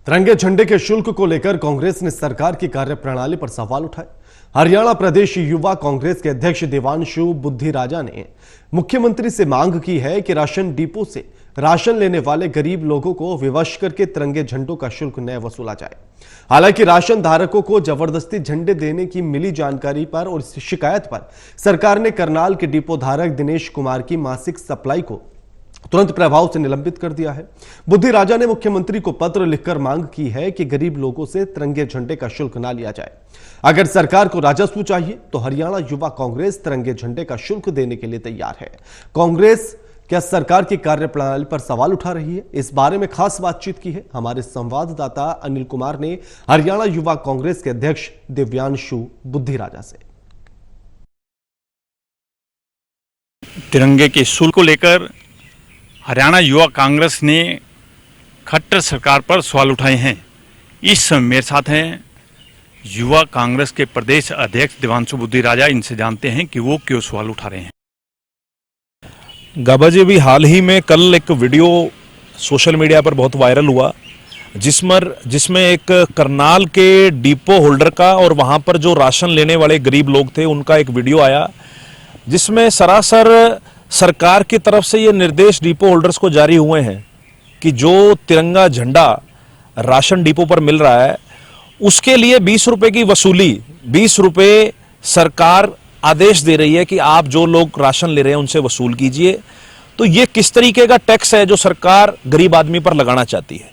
तिरंगे झंडे के शुल्क को लेकर कांग्रेस ने सरकार की कार्यप्रणाली पर सवाल उठाए। हरियाणा प्रदेश युवा कांग्रेस के अध्यक्ष देवांशु बुद्धिराजा ने मुख्यमंत्री से मांग की है कि राशन डिपो से राशन लेने वाले गरीब लोगों को विवश करके तिरंगे झंडों का शुल्क न वसूला जाए। हालांकि राशन धारकों को जबरदस्ती झंडे देने की मिली जानकारी पर और शिकायत पर सरकार ने करनाल के डिपो धारक दिनेश कुमार की मासिक सप्लाई को तुरंत प्रभाव से निलंबित कर दिया है। बुद्धिराजा ने मुख्यमंत्री को पत्र लिखकर मांग की है कि गरीब लोगों से तिरंगे झंडे का शुल्क ना लिया जाए। अगर सरकार को राजस्व चाहिए तो हरियाणा युवा कांग्रेस तिरंगे झंडे का शुल्क देने के लिए तैयार है। कांग्रेस क्या सरकार की कार्यप्रणाली पर सवाल उठा रही है? इस बारे में खास बातचीत की है हमारे संवाददाता अनिल कुमार ने हरियाणा युवा कांग्रेस के अध्यक्ष दिव्यांशु बुद्धिराजा से। तिरंगे के शुल्क को लेकर हरियाणा युवा कांग्रेस ने खट्टर सरकार पर सवाल उठाए हैं। इस समय मेरे साथ हैं युवा कांग्रेस के प्रदेश अध्यक्ष दिव्यांशु बुद्धिराजा। इनसे जानते हैं कि वो क्यों सवाल उठा रहे हैं। गाबा जी, अभी हाल ही में कल एक वीडियो सोशल मीडिया पर बहुत वायरल हुआ जिसमें एक करनाल के डिपो होल्डर का और वहां पर जो राशन लेने वाले गरीब लोग थे उनका एक वीडियो आया, जिसमें सरासर सरकार की तरफ से ये निर्देश डिपो होल्डर्स को जारी हुए हैं कि जो तिरंगा झंडा राशन डिपो पर मिल रहा है उसके लिए 20 रुपए की वसूली, 20 रुपए सरकार आदेश दे रही है कि आप जो लोग राशन ले रहे हैं उनसे वसूल कीजिए। तो ये किस तरीके का टैक्स है जो सरकार गरीब आदमी पर लगाना चाहती है?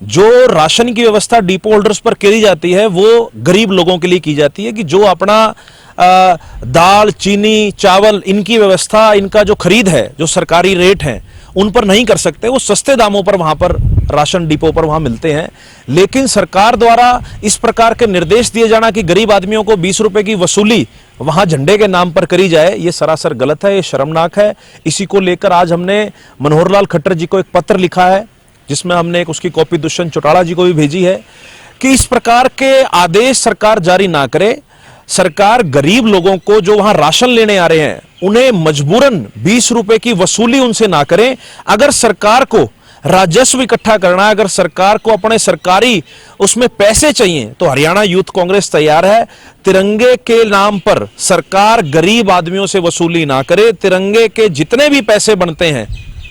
जो राशन की व्यवस्था डिपो होल्डर्स पर करी जाती है वो गरीब लोगों के लिए की जाती है कि जो अपना दाल, चीनी, चावल, इनकी व्यवस्था, इनका जो खरीद है, जो सरकारी रेट हैं उन पर नहीं कर सकते, वो सस्ते दामों पर वहां पर राशन डिपो पर वहां मिलते हैं। लेकिन सरकार द्वारा इस प्रकार के निर्देश दिए जाना कि गरीब आदमियों को 20 रुपए की वसूली वहां झंडे के नाम पर करी जाए, ये सरासर गलत है, ये शर्मनाक है। इसी को लेकर आज हमने मनोहर लाल खट्टर जी को एक पत्र लिखा है, जिसमें हमने एक उसकी कॉपी दुष्यंत चौटाला जी को भी भेजी है कि इस प्रकार के आदेश सरकार जारी ना करे। सरकार गरीब लोगों को जो वहां राशन लेने आ रहे हैं उन्हें मजबूरन 20 रुपए की वसूली उनसे ना करें। अगर सरकार को राजस्व इकट्ठा करना है, अगर सरकार को अपने सरकारी उसमें पैसे चाहिए तो हरियाणा यूथ कांग्रेस तैयार है। तिरंगे के नाम पर सरकार गरीब आदमियों से वसूली ना करे। तिरंगे के जितने भी पैसे बनते हैं,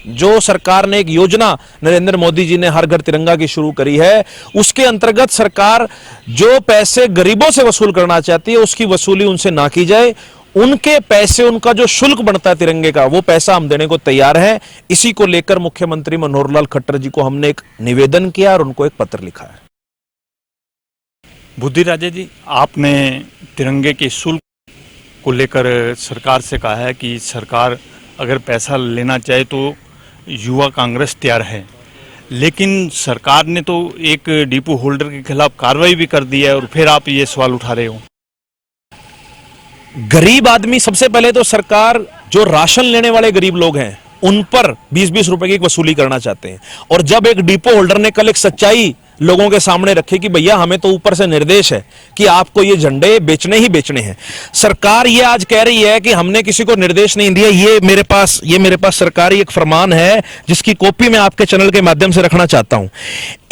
जो सरकार ने एक योजना नरेंद्र मोदी जी ने हर घर तिरंगा की शुरू करी है, उसके अंतर्गत सरकार जो पैसे गरीबों से वसूल करना चाहती है उसकी वसूली उनसे ना की जाए। उनके पैसे, उनका जो शुल्क बनता है तिरंगे का, वो पैसा हम देने को तैयार हैं। इसी को लेकर मुख्यमंत्री मनोहर लाल खट्टर जी को हमने एक निवेदन किया और उनको एक पत्र लिखा है। बुद्धिराजा जी, आपने तिरंगे के शुल्क को लेकर सरकार से कहा है कि सरकार अगर पैसा लेना चाहे तो युवा कांग्रेस तैयार है, लेकिन सरकार ने तो एक डिपो होल्डर के खिलाफ कार्रवाई भी कर दी है और फिर आप ये सवाल उठा रहे हो। गरीब आदमी, सबसे पहले तो सरकार जो राशन लेने वाले गरीब लोग हैं उन पर 20-20 रुपए की वसूली करना चाहते हैं। और जब एक डिपो होल्डर ने कल एक सच्चाई लोगों के सामने रखी कि भैया हमें तो ऊपर से निर्देश है कि आपको ये झंडे बेचने ही बेचने हैं, सरकार ये आज कह रही है कि हमने किसी को निर्देश नहीं दिया। ये मेरे पास सरकारी एक फरमान है जिसकी कॉपी मैं आपके चैनल के माध्यम से रखना चाहता हूं।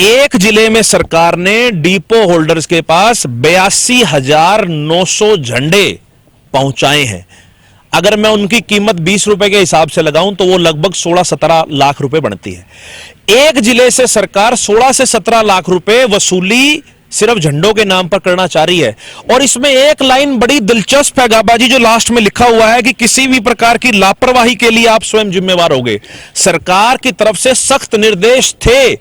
एक जिले में सरकार ने डिपो होल्डर्स के पास 82,900 झंडे पहुंचाए हैं। अगर मैं उनकी कीमत 20 रुपए के हिसाब से लगाऊं तो वो लगभग 16-17 लाख रुपए बनती है। एक जिले से सरकार 16 से 17 लाख रुपए वसूली सिर्फ झंडों के नाम पर करना चाह रही है। और इसमें एक लाइन बड़ी दिलचस्प है गाबा जी, जो लास्ट में लिखा हुआ है कि किसी भी प्रकार की लापरवाही के लिए आप स्वयं जिम्मेवार होंगे। सरकार की तरफ से सख्त निर्देश थे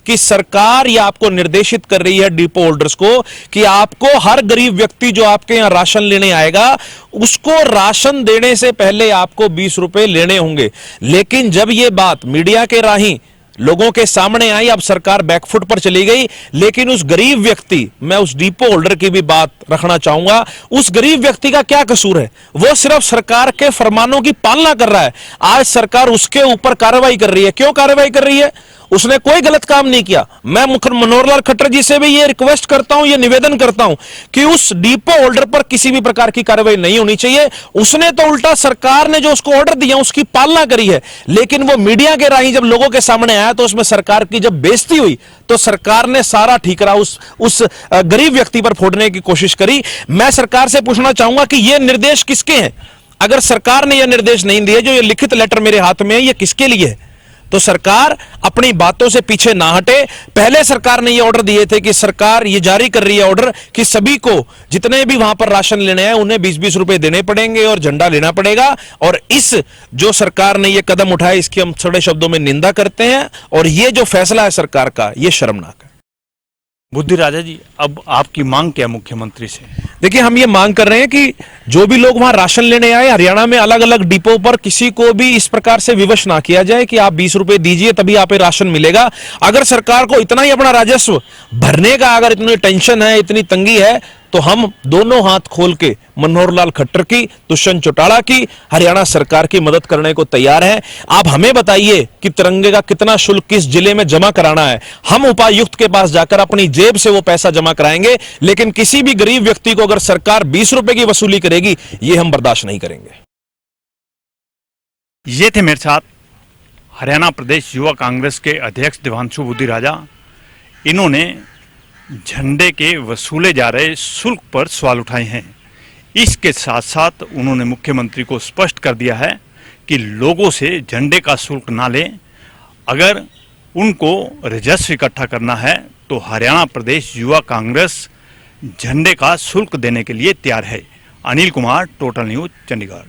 कि सरकार ये आपको निर्देशित कर रही है डिपो होल्डर्स को कि आपको हर गरीब व्यक्ति जो आपके यहां राशन लेने आएगा उसको राशन देने से पहले आपको 20 रुपए लेने होंगे। लेकिन जब ये बात मीडिया के राही लोगों के सामने आई, अब सरकार बैकफुट पर चली गई। लेकिन उस गरीब व्यक्ति, मैं उस डिपो होल्डर की भी बात रखना चाहूंगा, उस गरीब व्यक्ति का क्या कसूर है? वो सिर्फ सरकार के फरमानों की पालना कर रहा है। आज सरकार उसके ऊपर कार्रवाई कर रही है। क्यों कार्रवाई कर रही है? उसने कोई गलत काम नहीं किया। मैं मनोहर लाल खट्टर जी से भी ये रिक्वेस्ट करता हूं, ये निवेदन करता हूं कि उस डिपो होल्डर पर किसी भी प्रकार की कार्रवाई नहीं होनी चाहिए। उसने तो उल्टा सरकार ने जो उसको ऑर्डर दिया उसकी पालना करी है, लेकिन वो मीडिया के राही जब लोगों के सामने आया तो उसमें सरकार की जब बेइज्जती हुई तो सरकार ने सारा ठीकरा उस गरीब व्यक्ति पर फोड़ने की कोशिश करी। मैं सरकार से पूछना चाहूंगा कि ये निर्देश किसके हैं? अगर सरकार ने यह निर्देश नहीं दिए, जो ये लिखित लेटर मेरे हाथ में है, ये किसके लिए है? तो सरकार अपनी बातों से पीछे ना हटे। पहले सरकार ने ये ऑर्डर दिए थे कि सरकार ये जारी कर रही है ऑर्डर कि सभी को जितने भी वहां पर राशन लेने हैं उन्हें 20-20 रुपए देने पड़ेंगे और झंडा लेना पड़ेगा। और इस जो सरकार ने ये कदम उठाया इसकी हम सड़े शब्दों में निंदा करते हैं और ये जो फैसला है सरकार का ये शर्मनाक है। बुद्धि राजा जी, अब आपकी मांग क्या मुख्यमंत्री से? देखिए, हम ये मांग कर रहे हैं कि जो भी लोग वहां राशन लेने आए हरियाणा में अलग अलग डिपो पर किसी को भी इस प्रकार से विवश ना किया जाए कि आप 20 रुपए दीजिए तभी आप राशन मिलेगा। अगर सरकार को इतना ही अपना राजस्व भरने का अगर इतनी टेंशन है, इतनी तंगी है, तो हम दोनों हाथ खोल के मनोहर लाल खट्टर की, दुष्यंत चौटाला की, हरियाणा सरकार की मदद करने को तैयार हैं। आप हमें बताइए कि तिरंगे का कितना शुल्क किस जिले में जमा कराना है। हम उपायुक्त के पास जाकर अपनी जेब से वो पैसा जमा कराएंगे, लेकिन किसी भी गरीब व्यक्ति को अगर सरकार 20 रुपए की वसूली करेगी ये हम बर्दाश्त नहीं करेंगे। ये थे मेरे साथ हरियाणा प्रदेश युवा कांग्रेस के अध्यक्ष देवांशु बुद्धि राजा। इन्होंने झंडे के वसूले जा रहे शुल्क पर सवाल उठाए हैं। इसके साथ साथ उन्होंने मुख्यमंत्री को स्पष्ट कर दिया है कि लोगों से झंडे का शुल्क ना लें। अगर उनको राजस्व इकट्ठा करना है तो हरियाणा प्रदेश युवा कांग्रेस झंडे का शुल्क देने के लिए तैयार है। Anil Kumar, total news, Chandigarh.